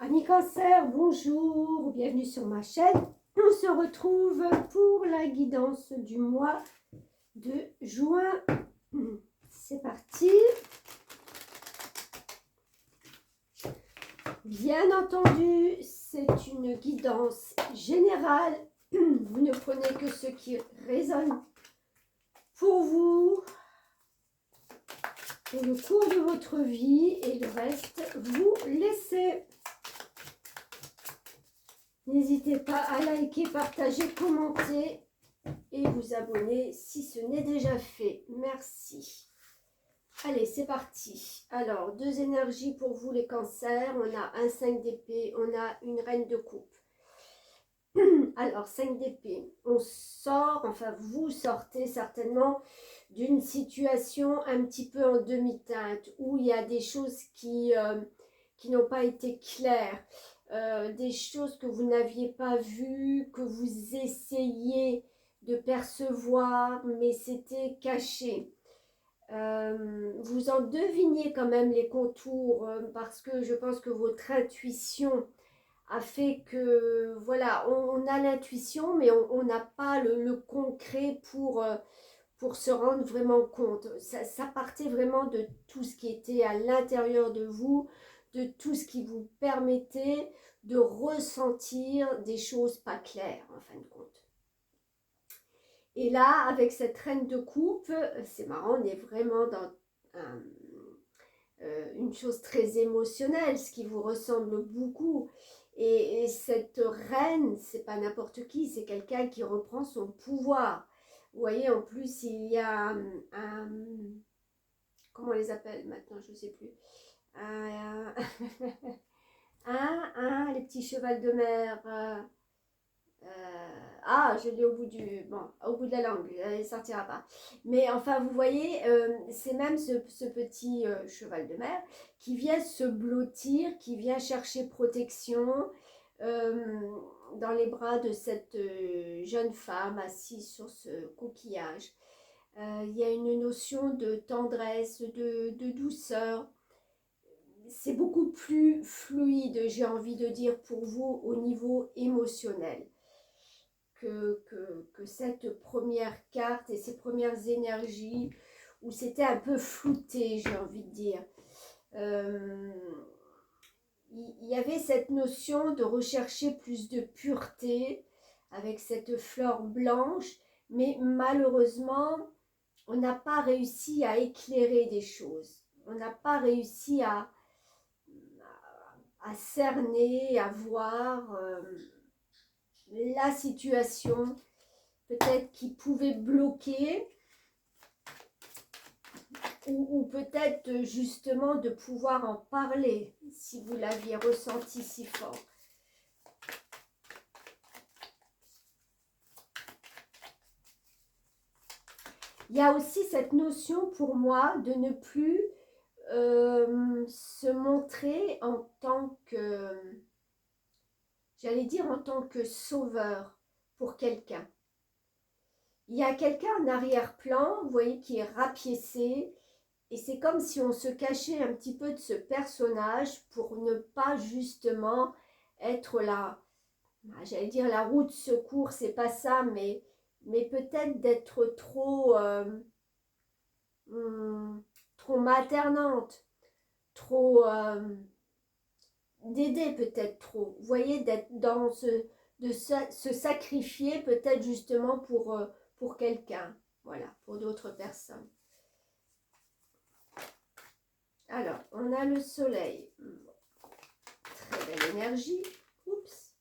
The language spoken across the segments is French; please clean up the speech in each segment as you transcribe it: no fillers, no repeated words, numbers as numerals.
Amis Cancer, bonjour, bienvenue sur ma chaîne. On se retrouve pour la guidance du mois de juin. C'est parti. Bien entendu, c'est une guidance générale. Vous ne prenez que ce qui résonne pour vous et le cours de votre vie, et le reste, vous laissez. N'hésitez pas à liker, partager, commenter et vous abonner si ce n'est déjà fait. Merci. Allez, c'est parti. Alors, deux énergies pour vous les cancers. On a un 5 d'épée, on a une reine de coupe. Alors, 5 d'épée, on sort, enfin vous sortez certainement d'une situation un petit peu en demi-teinte où il y a des choses qui n'ont pas été claires. Des choses que vous n'aviez pas vues, que vous essayiez de percevoir, mais c'était caché. Vous en deviniez quand même les contours, parce que je pense que votre intuition a fait que, voilà, on a l'intuition, mais on n'a pas le concret pour se rendre vraiment compte. Ça partait vraiment de tout ce qui était à l'intérieur de vous, de tout ce qui vous permettait de ressentir des choses pas claires, en fin de compte. Et là, avec cette reine de coupe, c'est marrant, on est vraiment dans une chose très émotionnelle, ce qui vous ressemble beaucoup. Et cette reine, c'est pas n'importe qui, c'est quelqu'un qui reprend son pouvoir. Vous voyez, en plus, il y a un comment on les appelle maintenant, je ne sais plus. Les petits chevals de mer. Je l'ai au bout au bout de la langue, elle ne sortira pas. Mais enfin, vous voyez, c'est même ce petit cheval de mer qui vient se blottir, qui vient chercher protection dans les bras de cette jeune femme assise sur ce coquillage. Il y a une notion de tendresse, de douceur. C'est beaucoup plus fluide, j'ai envie de dire, pour vous au niveau émotionnel que cette première carte et ces premières énergies où c'était un peu flouté, j'ai envie de dire. Il y avait cette notion de rechercher plus de pureté avec cette fleur blanche, mais malheureusement, on n'a pas réussi à éclairer des choses. On n'a pas réussi à cerner, à voir la situation peut-être qui pouvait bloquer ou peut-être justement de pouvoir en parler si vous l'aviez ressenti si fort. Il y a aussi cette notion pour moi de ne plus se montrer en tant que, j'allais dire en tant que sauveur pour quelqu'un. Il y a quelqu'un en arrière-plan, vous voyez, qui est rapiécé, et c'est comme si on se cachait un petit peu de ce personnage pour ne pas justement être là, j'allais dire la roue de secours, c'est pas ça, mais peut-être d'être trop maternante, trop d'aider peut-être trop. Vous voyez, d'être dans se sacrifier peut-être justement pour quelqu'un, voilà, pour d'autres personnes. Alors, on a le soleil. Très belle énergie. Oups.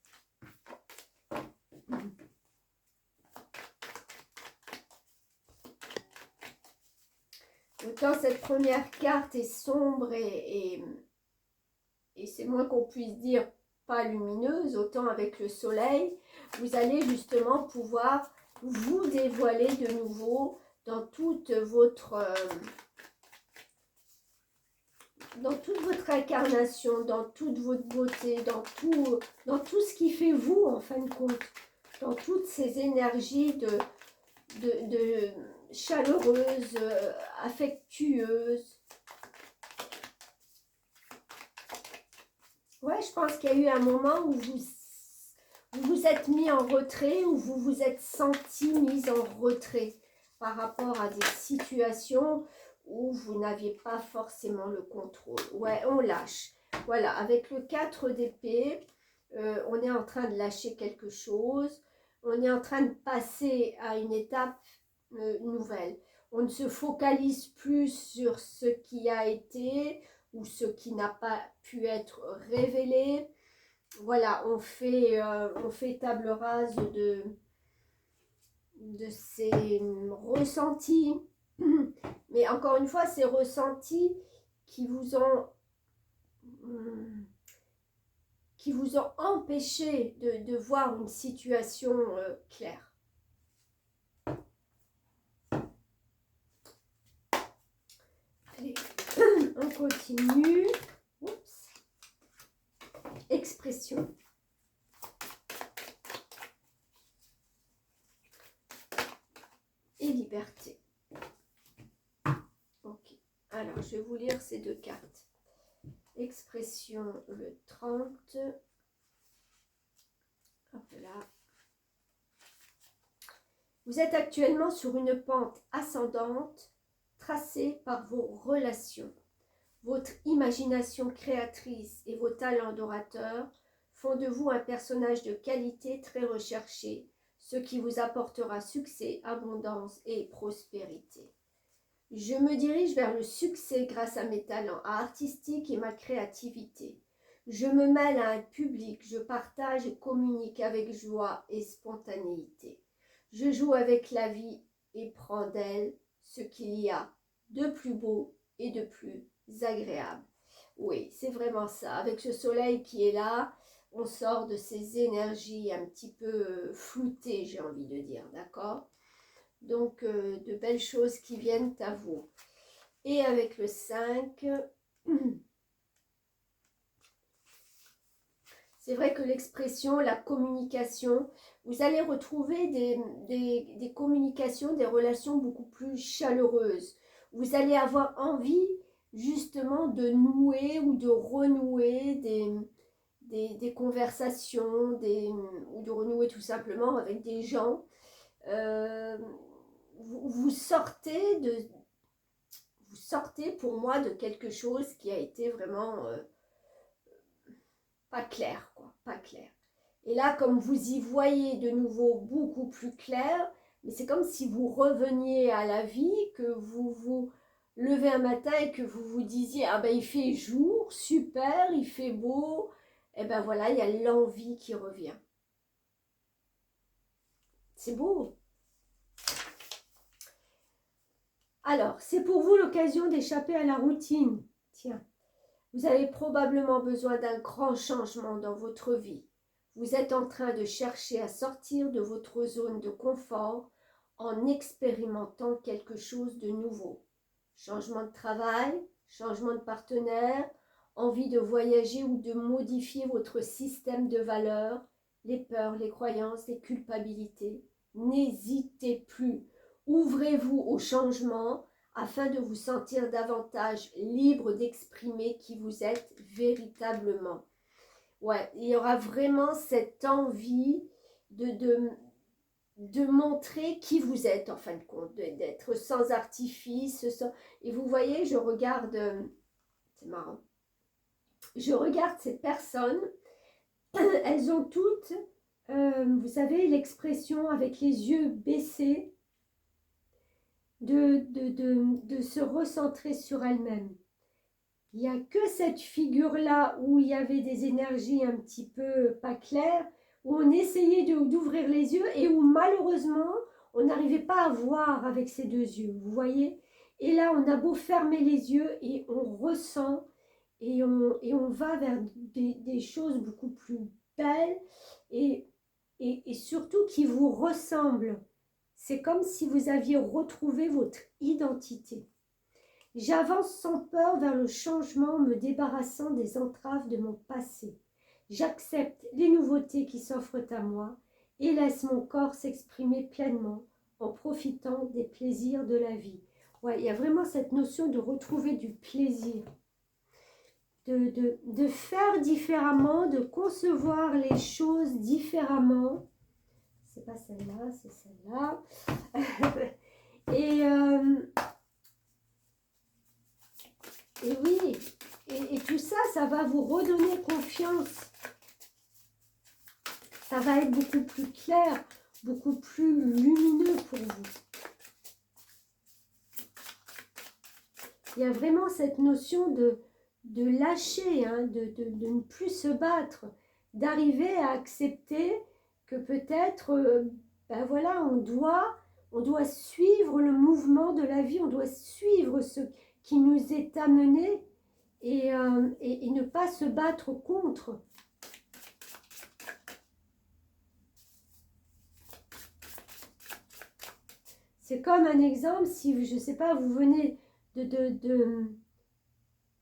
Autant cette première carte est sombre et c'est moins qu'on puisse dire pas lumineuse, autant avec le soleil, vous allez justement pouvoir vous dévoiler de nouveau dans toute votre incarnation, dans toute votre beauté, dans tout ce qui fait vous en fin de compte, dans toutes ces énergies de chaleureuses, affectueuses. Ouais, je pense qu'il y a eu un moment où vous vous êtes mis en retrait, où vous vous êtes senti mise en retrait par rapport à des situations où vous n'aviez pas forcément le contrôle. Ouais, on lâche. Voilà, avec le 4 d'épée, on est en train de lâcher quelque chose. On est en train de passer à une étape nouvelle. On ne se focalise plus sur ce qui a été ou ce qui n'a pas pu être révélé. Voilà, on fait table rase de ces ressentis. Mais encore une fois, ces ressentis qui vous ont, qui vous ont empêché de voir une situation claire. Allez, on continue. Oups. Expression. Et liberté. Ok. Alors, je vais vous lire ces deux cartes. Expression le 30. Hop là. Vous êtes actuellement sur une pente ascendante tracée par vos relations. Votre imagination créatrice et vos talents d'orateur font de vous un personnage de qualité très recherché, ce qui vous apportera succès, abondance et prospérité. Je me dirige vers le succès grâce à mes talents artistiques et ma créativité. Je me mêle à un public, je partage et communique avec joie et spontanéité. Je joue avec la vie et prends d'elle ce qu'il y a de plus beau et de plus agréable. Oui, c'est vraiment ça. Avec ce soleil qui est là, on sort de ces énergies un petit peu floutées, j'ai envie de dire, d'accord? Donc, de belles choses qui viennent à vous. Et avec le 5, c'est vrai que l'expression, la communication, vous allez retrouver des communications, des relations beaucoup plus chaleureuses. Vous allez avoir envie justement de nouer ou de renouer des conversations, ou de renouer tout simplement avec des gens. Vous sortez pour moi de quelque chose qui a été vraiment pas clair, quoi, pas clair. Et là, comme vous y voyez de nouveau beaucoup plus clair, mais c'est comme si vous reveniez à la vie, que vous vous levez un matin et que vous vous disiez, ah ben il fait jour, super, il fait beau, et ben voilà, il y a l'envie qui revient. C'est beau. Alors, c'est pour vous l'occasion d'échapper à la routine. Tiens, vous avez probablement besoin d'un grand changement dans votre vie. Vous êtes en train de chercher à sortir de votre zone de confort en expérimentant quelque chose de nouveau. Changement de travail, changement de partenaire, envie de voyager ou de modifier votre système de valeurs, les peurs, les croyances, les culpabilités. N'hésitez plus. Ouvrez-vous au changement afin de vous sentir davantage libre d'exprimer qui vous êtes véritablement. Ouais, il y aura vraiment cette envie de montrer qui vous êtes en fin de compte, d'être sans artifice. Et vous voyez, je regarde, c'est marrant, je regarde ces personnes, elles ont toutes, vous savez, l'expression avec les yeux baissés, de se recentrer sur elles-mêmes. Il n'y a que cette figure-là où il y avait des énergies un petit peu pas claires, où on essayait d'ouvrir les yeux et où malheureusement, on n'arrivait pas à voir avec ces deux yeux, vous voyez? Et là, on a beau fermer les yeux et on ressent et on va vers des choses beaucoup plus belles et surtout qui vous ressemblent. C'est comme si vous aviez retrouvé votre identité. J'avance sans peur vers le changement, me débarrassant des entraves de mon passé. J'accepte les nouveautés qui s'offrent à moi et laisse mon corps s'exprimer pleinement en profitant des plaisirs de la vie. Ouais, il y a vraiment cette notion de retrouver du plaisir. de faire différemment, de concevoir les choses différemment. C'est pas celle-là, c'est celle-là. Et oui, et tout ça, ça va vous redonner confiance. Ça va être beaucoup plus clair, beaucoup plus lumineux pour vous. Il y a vraiment cette notion de lâcher, hein, de ne plus se battre, d'arriver à accepter que peut-être, ben voilà, on doit suivre le mouvement de la vie, on doit suivre ce qui nous est amené et ne pas se battre contre. C'est comme un exemple, si, je ne sais pas, vous venez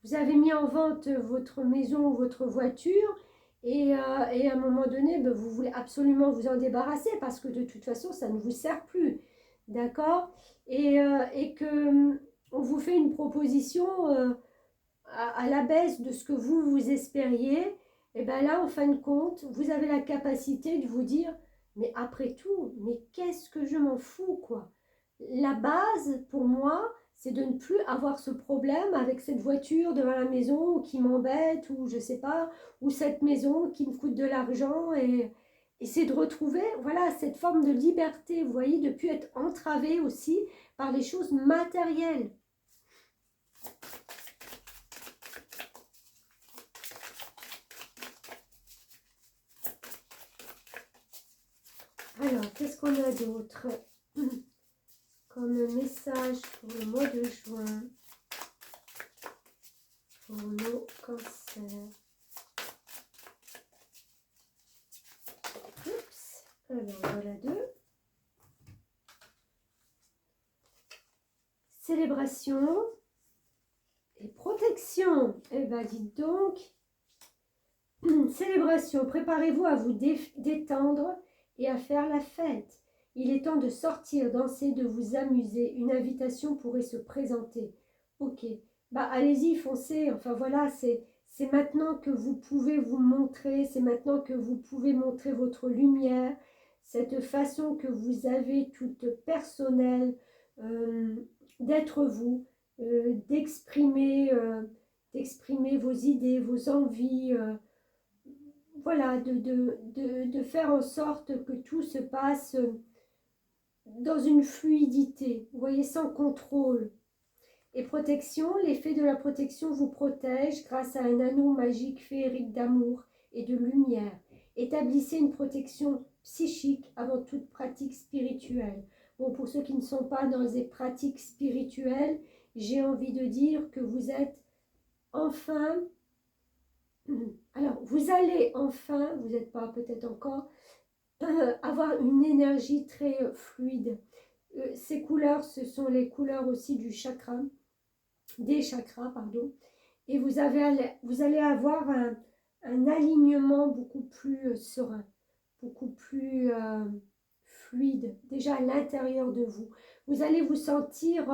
vous avez mis en vente votre maison ou votre voiture et à un moment donné, ben, vous voulez absolument vous en débarrasser parce que de toute façon, ça ne vous sert plus. D'accord? Et que on vous fait une proposition à la baisse de ce que vous espériez. Et bien là, en fin de compte, vous avez la capacité de vous dire, mais après tout, mais qu'est-ce que je m'en fous, quoi? La base, pour moi, c'est de ne plus avoir ce problème avec cette voiture devant la maison qui m'embête ou je sais pas, ou cette maison qui me coûte de l'argent et c'est de retrouver voilà cette forme de liberté, vous voyez, de ne plus être entravé aussi par les choses matérielles. Alors, qu'est-ce qu'on a d'autre comme message pour le mois de juin pour nos cancers? Oups, alors voilà deux. Célébration et protection. Eh bien, dites donc, célébration, préparez-vous à vous détendre et à faire la fête. Il est temps de sortir, danser, de vous amuser. Une invitation pourrait se présenter. Ok, bah allez-y, foncez. Enfin voilà, c'est maintenant que vous pouvez vous montrer, c'est maintenant que vous pouvez montrer votre lumière, cette façon que vous avez toute personnelle d'être vous, d'exprimer vos idées, vos envies, voilà, de faire en sorte que tout se passe dans une fluidité, vous voyez, sans contrôle. Et protection, l'effet de la protection vous protège grâce à un anneau magique féerique d'amour et de lumière. Établissez une protection psychique avant toute pratique spirituelle. Bon, pour ceux qui ne sont pas dans des pratiques spirituelles, j'ai envie de dire que vous êtes enfin... Alors, vous allez enfin, vous n'êtes pas peut-être encore, avoir une énergie très fluide. Ces couleurs, ce sont les couleurs aussi du chakra, des chakras, pardon. Et vous allez avoir un alignement beaucoup plus serein, beaucoup plus fluide, déjà à l'intérieur de vous. Vous allez vous sentir,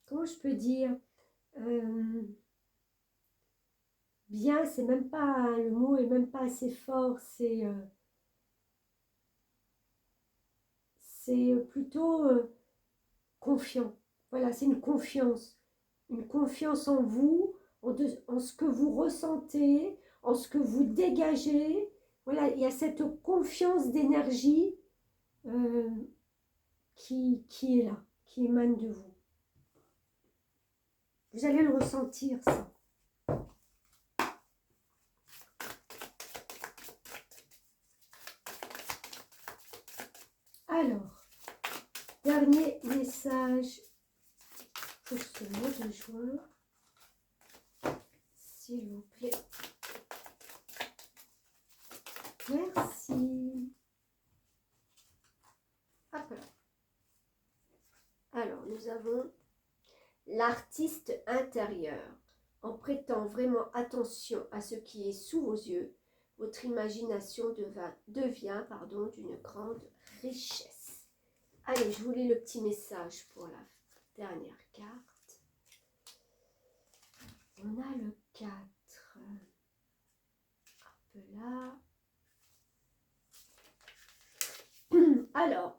comment je peux dire, bien, c'est même pas, le mot est même pas assez fort, c'est plutôt confiant. Voilà, c'est une confiance en vous, en ce que vous ressentez, en ce que vous dégagez. Voilà, il y a cette confiance d'énergie qui est là, qui émane de vous. Vous allez le ressentir, ça. Alors, dernier message pour ce mois de juin, s'il vous plaît. Merci. Hop là. Alors, nous avons l'artiste intérieur. En prêtant vraiment attention à ce qui est sous vos yeux, votre imagination devient d'une grande richesse. Allez, je vous lis le petit message pour la dernière carte. On a le 4. Hop là. Alors,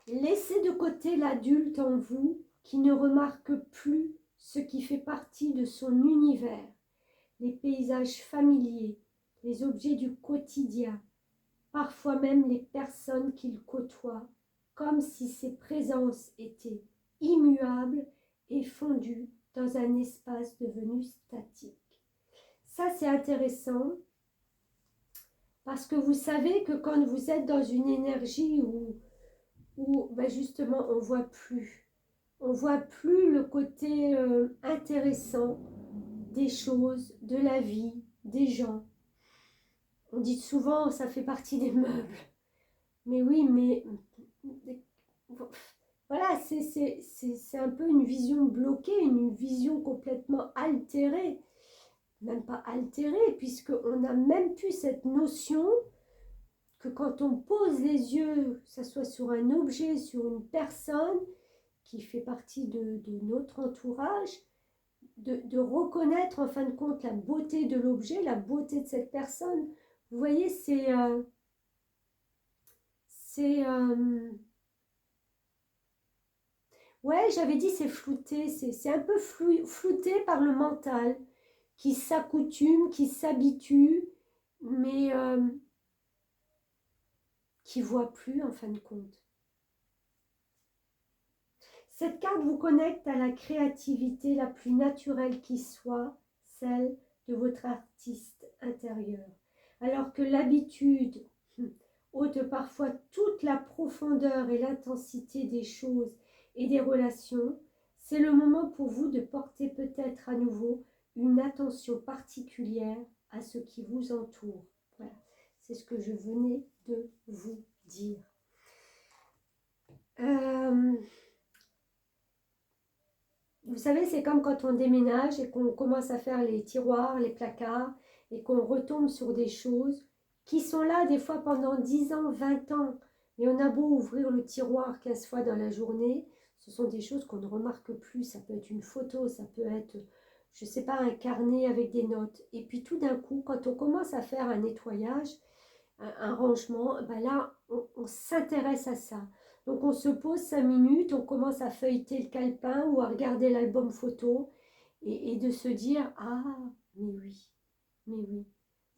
laissez de côté l'adulte en vous qui ne remarque plus ce qui fait partie de son univers, les paysages familiers, les objets du quotidien, parfois même les personnes qu'il côtoie, comme si ces présences étaient immuables et fondues dans un espace devenu statique. Ça, c'est intéressant parce que vous savez que quand vous êtes dans une énergie où ben justement on voit plus le côté intéressant des choses, de la vie, des gens. On dit souvent ça fait partie des meubles. Mais oui, mais voilà, c'est un peu une vision bloquée, une vision complètement altérée. Même pas altérée, puisqu'on n'a même plus cette notion que quand on pose les yeux, que ce soit sur un objet, sur une personne qui fait partie de notre entourage, de reconnaître en fin de compte la beauté de l'objet, la beauté de cette personne. Vous voyez, ouais, j'avais dit c'est flouté, c'est un peu flouté par le mental qui s'accoutume, qui s'habitue, mais qui ne voit plus en fin de compte. Cette carte vous connecte à la créativité la plus naturelle qui soit, celle de votre artiste intérieur. Alors que l'habitude ôte parfois toute la profondeur et l'intensité des choses et des relations, c'est le moment pour vous de porter peut-être à nouveau une attention particulière à ce qui vous entoure. Voilà, c'est ce que je venais de vous dire. Vous savez, c'est comme quand on déménage et qu'on commence à faire les tiroirs, les placards, et qu'on retombe sur des choses qui sont là des fois pendant 10 ans, 20 ans. Et on a beau ouvrir le tiroir 15 fois dans la journée, ce sont des choses qu'on ne remarque plus. Ça peut être une photo, ça peut être, je ne sais pas, un carnet avec des notes. Et puis tout d'un coup, quand on commence à faire un nettoyage, un rangement, ben là, on s'intéresse à ça. Donc on se pose 5 minutes, on commence à feuilleter le calepin ou à regarder l'album photo et de se dire « Ah, mais oui,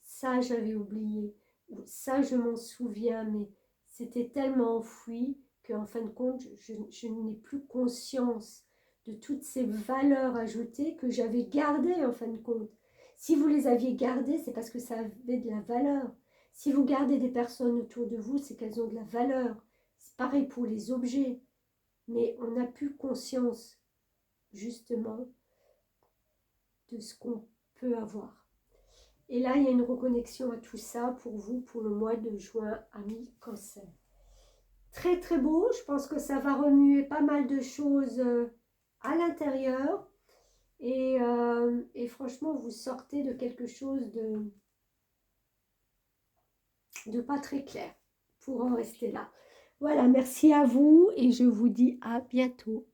ça j'avais oublié, ou ça je m'en souviens, mais c'était tellement enfoui qu'en fin de compte, je n'ai plus conscience de toutes ces valeurs ajoutées que j'avais gardées en fin de compte. Si vous les aviez gardées, c'est parce que ça avait de la valeur. Si vous gardez des personnes autour de vous, c'est qu'elles ont de la valeur. C'est pareil pour les objets. Mais on n'a plus conscience, justement, de ce qu'on peut avoir. Et là, il y a une reconnexion à tout ça pour vous, pour le mois de juin, amis Cancer. Très, très beau. Je pense que ça va remuer pas mal de choses à l'intérieur. Et franchement, vous sortez de quelque chose de pas très clair pour en rester là. Voilà, merci à vous et je vous dis à bientôt.